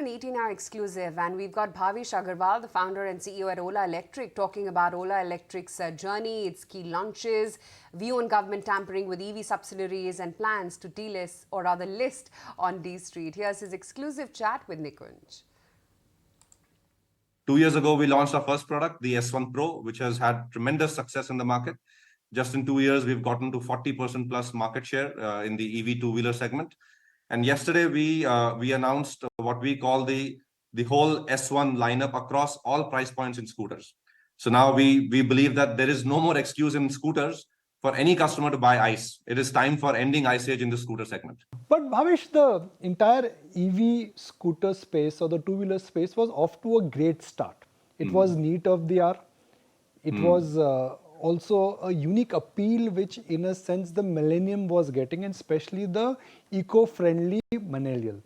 An 18-hour exclusive, and we've got Bhavish Aggarwal, the founder and CEO at Ola Electric, talking about Ola Electric's journey, its key launches, view on government tampering with EV subsidiaries, and plans to delist, or rather list, on D Street. Here's his exclusive chat with Nikunj. 2 years ago, we launched our first product, the S1 Pro, which has had tremendous success in the market. Just in 2 years, we've gotten to 40% plus market share in the EV two-wheeler segment. And yesterday, we announced what we call the whole S1 lineup across all price points in scooters. So now we believe that there is no more excuse in scooters for any customer to buy ICE. It is time for ending ICE age in the scooter segment. But Bhavish, the entire EV scooter space or the two-wheeler space was off to a great start. It was neat of the hour. It was also a unique appeal, which in a sense the millennium was getting, and especially the eco-friendly millennial.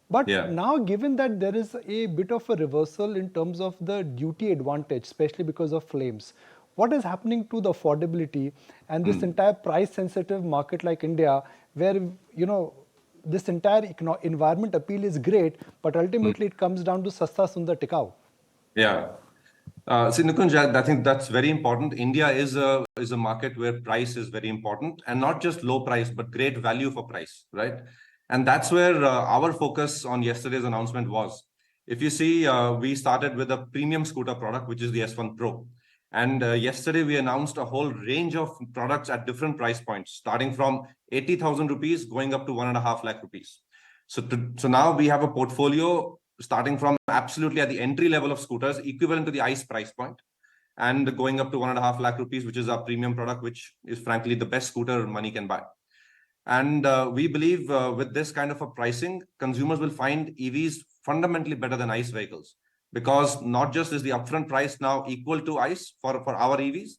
But now, given that there is a bit of a reversal in terms of the duty advantage, especially because of flames, what is happening to the affordability and this entire price-sensitive market like India, where, you know, this entire environment appeal is great, but ultimately it comes down to Sasta Sundar Tikau. Yeah. See, Nikunj, I think that's very important. India is a market where price is very important, and not just low price, but great value for price, right? And that's where our focus on yesterday's announcement was. If you see, we started with a premium scooter product, which is the S1 Pro. And yesterday, we announced a whole range of products at different price points, starting from 80,000 rupees going up to 1.5 lakh rupees. So now we have a portfolio starting from absolutely at the entry level of scooters, equivalent to the ICE price point, and going up to 1.5 lakh rupees, which is our premium product, which is frankly the best scooter money can buy. And we believe with this kind of a pricing, consumers will find EVs fundamentally better than ICE vehicles, because not just is the upfront price now equal to ICE for our EVs,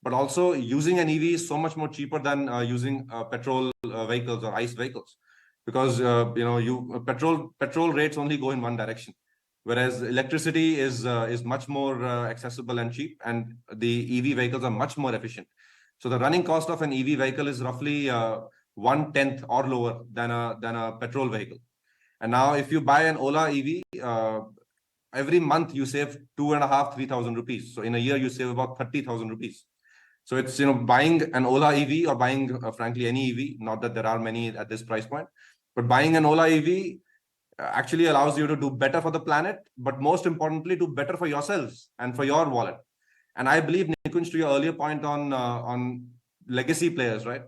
but also using an EV is so much more cheaper than using petrol vehicles or ICE vehicles. Because petrol rates only go in one direction, whereas electricity is much more accessible and cheap, and the EV vehicles are much more efficient. So the running cost of an EV vehicle is roughly 1/10 or lower than a petrol vehicle. And now, if you buy an Ola EV, every month you save 2,500-3,000 rupees. So in a year you save about 30,000 rupees. So it's buying an Ola EV or buying frankly any EV. Not that there are many at this price point. But buying an Ola EV actually allows you to do better for the planet, but most importantly, do better for yourselves and for your wallet. And I believe, Nikunj, to your earlier point on legacy players, right?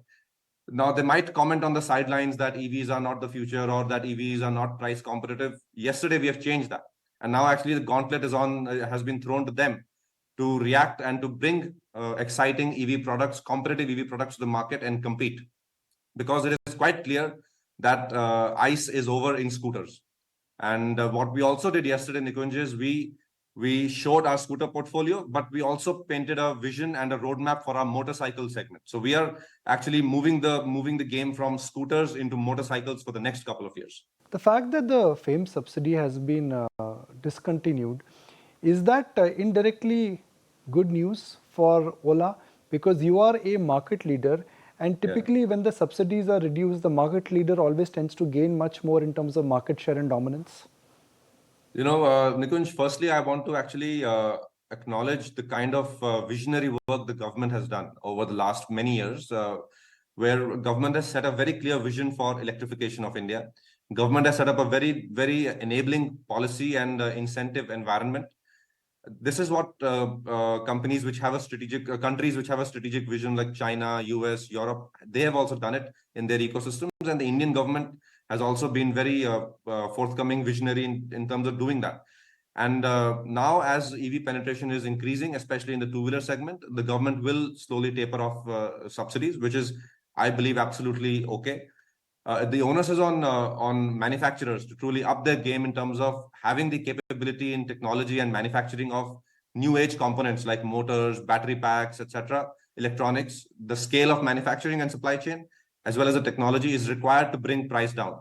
Now, they might comment on the sidelines that EVs are not the future or that EVs are not price competitive. Yesterday, we have changed that. And now actually the gauntlet has been thrown to them to react and to bring exciting EV products, competitive EV products to the market and compete. Because it is quite clear that ICE is over in scooters. And what we also did yesterday, Nikunj, is we showed our scooter portfolio, but we also painted a vision and a roadmap for our motorcycle segment. So we are actually moving the game from scooters into motorcycles for the next couple of years. The fact that the FAME subsidy has been discontinued, is that indirectly good news for Ola? Because you are a market leader, and typically when the subsidies are reduced, the market leader always tends to gain much more in terms of market share and dominance. Nikunj, firstly, I want to actually acknowledge the kind of visionary work the government has done over the last many years, where government has set a very clear vision for electrification of India. Government has set up a very, very enabling policy and incentive environment. This is what countries which have a strategic vision like China, US, Europe, they have also done it in their ecosystems, and the Indian government has also been very forthcoming, visionary in terms of doing that. And now, as EV penetration is increasing, especially in the two-wheeler segment, the government will slowly taper off subsidies, which is, I believe, absolutely okay. The onus is on manufacturers to truly up their game in terms of having the capability in technology and manufacturing of new age components like motors, battery packs, etc., electronics. The scale of manufacturing and supply chain, as well as the technology, is required to bring price down.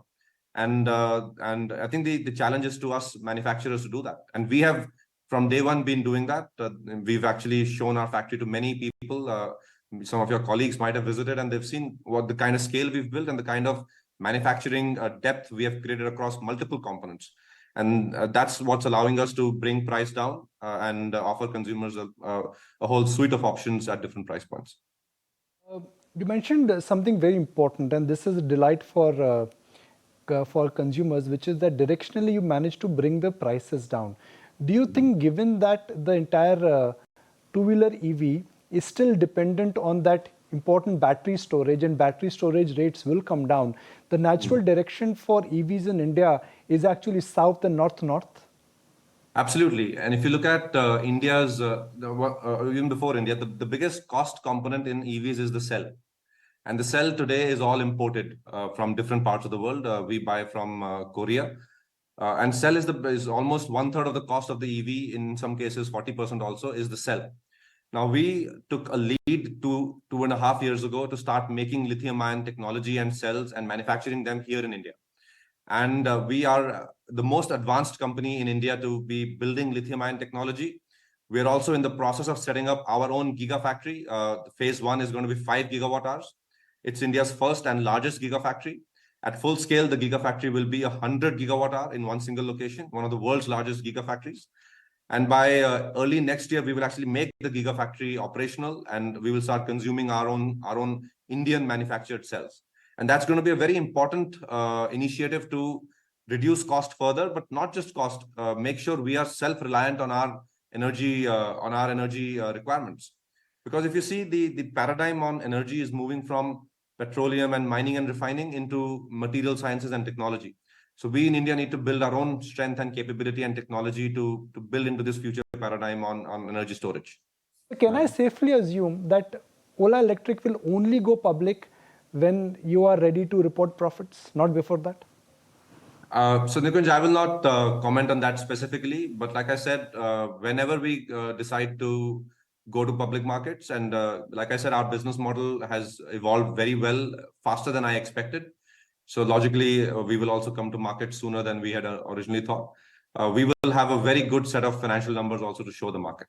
And I think the challenge is to us manufacturers to do that. And we have from day one been doing that. We've actually shown our factory to many people. Some of your colleagues might have visited, and they've seen what the kind of scale we've built and the kind of manufacturing depth we have created across multiple components. And that's what's allowing us to bring price down and offer consumers a whole suite of options at different price points. You mentioned something very important, and this is a delight for consumers, which is that directionally you managed to bring the prices down. Do you think, given that the entire two-wheeler EV is still dependent on that important battery storage, and battery storage rates will come down, the natural direction for EVs in India is actually south and north-north? Absolutely. And if you look at India's, even before India, the biggest cost component in EVs is the cell. And the cell today is all imported from different parts of the world. We buy from Korea. And cell is almost 1/3 of the cost of the EV. In some cases, 40% also is the cell. Now, we took a lead 2.5 years ago to start making lithium-ion technology and cells and manufacturing them here in India. And we are the most advanced company in India to be building lithium-ion technology. We are also in the process of setting up our own Gigafactory. Phase 1 is going to be 5 GWh. It's India's first and largest Gigafactory. At full scale, the Gigafactory will be 100 GWh in one single location, one of the world's largest Gigafactories. And by early next year, we will actually make the Gigafactory operational, and we will start consuming our own Indian manufactured cells. And that's going to be a very important initiative to reduce cost further, but not just cost, make sure we are self-reliant on our energy requirements. Because if you see the paradigm on energy is moving from petroleum and mining and refining into material sciences and technology. So we in India need to build our own strength and capability and technology to build into this future paradigm on energy storage. Can I safely assume that Ola Electric will only go public when you are ready to report profits, not before that? So Nikunj, I will not comment on that specifically, but like I said, whenever we decide to go to public markets, and like I said, our business model has evolved very well, faster than I expected. So logically, we will also come to market sooner than we had originally thought. We will have a very good set of financial numbers also to show the market.